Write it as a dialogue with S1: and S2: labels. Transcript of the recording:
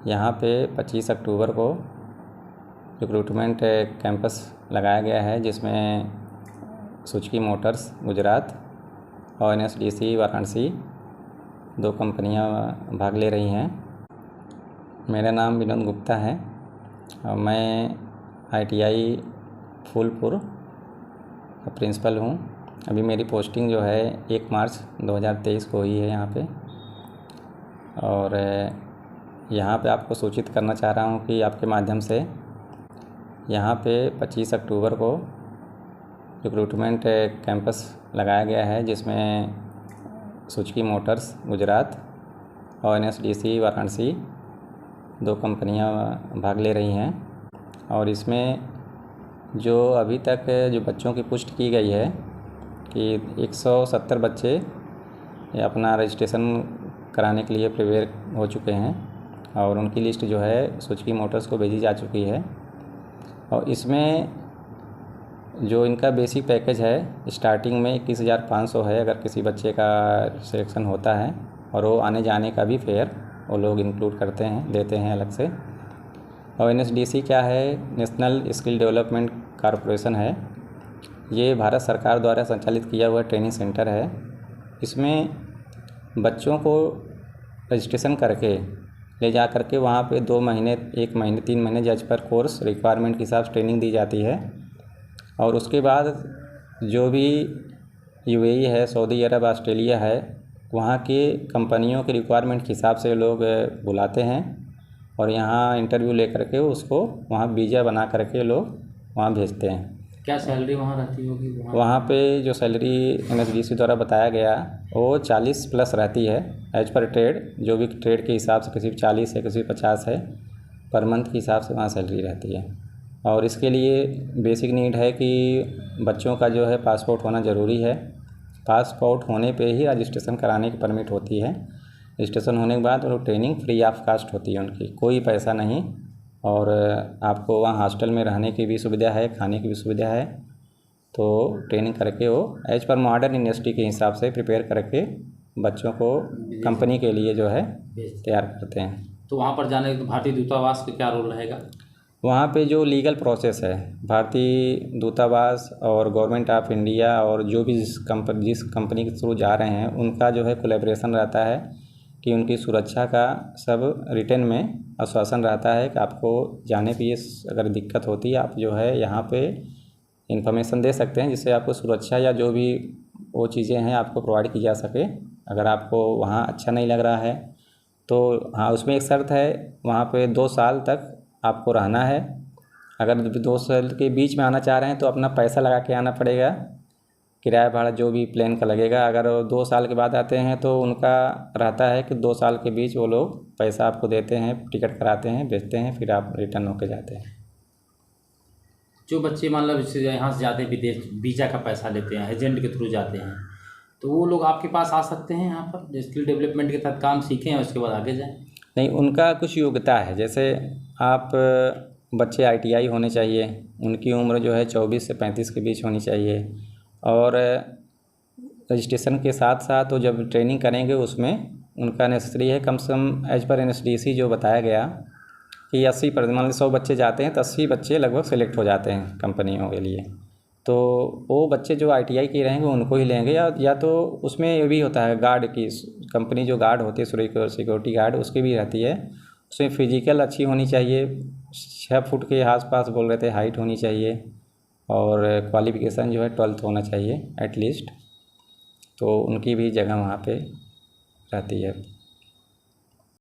S1: यहाँ पे 25 अक्टूबर को रिक्रूटमेंट कैंपस लगाया गया है, जिसमें सुजुकी मोटर्स गुजरात और NSDC वाराणसी 2 कंपनियां भाग ले रही हैं। मेरा नाम विनोद गुप्ता है और मैं ITI फूलपुर का प्रिंसिपल हूँ। अभी मेरी पोस्टिंग जो है 1 मार्च 2023 को हुई है यहाँ पे। और यहाँ पे आपको सूचित करना चाह रहा हूँ कि आपके माध्यम से यहाँ पे 25 अक्टूबर को रिक्रूटमेंट कैंपस लगाया गया है, जिसमें सुजुकी मोटर्स गुजरात और NSDC वाराणसी 2 कंपनियां भाग ले रही हैं। और इसमें जो अभी तक जो बच्चों की पुष्टि की गई है कि 170 बच्चे अपना रजिस्ट्रेशन कराने के लिए प्रिपेयर हो चुके हैं और उनकी लिस्ट जो है सुजुकी मोटर्स को भेजी जा चुकी है। और इसमें जो इनका बेसिक पैकेज है स्टार्टिंग में 21,500 है अगर किसी बच्चे का सिलेक्शन होता है, और वो आने जाने का भी फेयर वो लोग इंक्लूड करते हैं, देते हैं अलग से। और NSDC क्या है? नेशनल स्किल डेवलपमेंट कॉरपोरेशन है। ये भारत सरकार द्वारा संचालित किया हुआ ट्रेनिंग सेंटर है। इसमें बच्चों को रजिस्ट्रेशन करके ले जा करके वहाँ पे 2 महीने 1 महीने 3 महीने जज पर कोर्स रिक्वायरमेंट के हिसाब से ट्रेनिंग दी जाती है। और उसके बाद जो भी UAE है, सऊदी अरब, ऑस्ट्रेलिया है, वहाँ के कंपनियों के रिक्वायरमेंट के हिसाब से लोग बुलाते हैं और यहाँ इंटरव्यू ले करके उसको वहाँ वीज़ा बना करके लोग वहाँ भेजते हैं।
S2: क्या सैलरी वहाँ रहती होगी?
S1: वहाँ पे जो सैलरी NSDC द्वारा बताया गया वो 40 प्लस रहती है एज पर ट्रेड। जो भी ट्रेड के हिसाब से किसी 40 है, किसी 50 है, पर मंथ के हिसाब से वहाँ सैलरी रहती है। और इसके लिए बेसिक नीड है कि बच्चों का जो है पासपोर्ट होना ज़रूरी है। पासपोर्ट होने पे ही रजिस्ट्रेशन कराने की परमिट होती है। रजिस्ट्रेशन होने के बाद वो ट्रेनिंग फ्री ऑफ कास्ट होती है, उनकी कोई पैसा नहीं। और आपको वहाँ हॉस्टल में रहने की भी सुविधा है, खाने की भी सुविधा है। तो ट्रेनिंग करके वो एज पर मॉडर्न यूनिवर्सिटी के हिसाब से प्रिपेयर करके बच्चों को कंपनी के लिए जो है तैयार करते हैं।
S2: तो वहाँ पर जाने के भारतीय दूतावास का क्या रोल रहेगा?
S1: वहाँ पे जो लीगल प्रोसेस है, भारतीय दूतावास और गवर्नमेंट ऑफ इंडिया और जो भी जिस कंपनी के थ्रू जा रहे हैं उनका जो है कोलैबोरेशन रहता है कि उनकी सुरक्षा का सब रिटन में आश्वासन रहता है कि आपको जाने पे ये अगर दिक्कत होती है आप जो है यहाँ पे इंफॉर्मेशन दे सकते हैं, जिससे आपको सुरक्षा या जो भी वो चीज़ें हैं आपको प्रोवाइड की जा सके। अगर आपको वहाँ अच्छा नहीं लग रहा है तो हाँ, उसमें एक शर्त है, वहाँ पे 2 साल तक आपको रहना है। अगर 2 साल के बीच में आना चाह रहे हैं तो अपना पैसा लगा के आना पड़ेगा, किराया भाड़ा जो भी प्लेन का लगेगा। अगर 2 साल के बाद आते हैं तो उनका रहता है कि 2 साल के बीच वो लोग पैसा आपको देते हैं, टिकट कराते हैं, भेजते हैं, फिर आप रिटर्न होके जाते हैं।
S2: जो बच्चे मतलब यहाँ से जाते हैं विदेश, वीज़ा का पैसा लेते हैं, एजेंट के थ्रू जाते हैं, तो वो लोग आपके पास आ सकते हैं यहाँ पर स्किल डेवलपमेंट के साथ काम सीखें और उसके बाद आगे जाएँ?
S1: नहीं, उनका कुछ योग्यता है। जैसे आप बच्चे ITI होने चाहिए, उनकी उम्र जो है 24 से 35 के बीच होनी चाहिए। और रजिस्ट्रेशन के साथ साथ वो जब ट्रेनिंग करेंगे उसमें उनका नेसेसरी है कम से कम एज पर NSDC जो बताया गया कि 80% मान लीजिए 100 बच्चे जाते हैं तो 80 बच्चे लगभग सेलेक्ट हो जाते हैं कंपनियों के लिए। तो वो बच्चे जो ITI के रहेंगे उनको ही लेंगे, या तो उसमें ये भी होता है गार्ड की कंपनी, जो गार्ड होती है सिक्योरिटी गार्ड, उसकी भी रहती है। उसमें फिजिकल अच्छी होनी चाहिए, 6 फुट के आसपास बोल रहे थे हाइट होनी चाहिए, और क्वालिफिकेशन जो है 12th होना चाहिए एटलीस्ट। तो उनकी भी जगह वहाँ पे रहती है।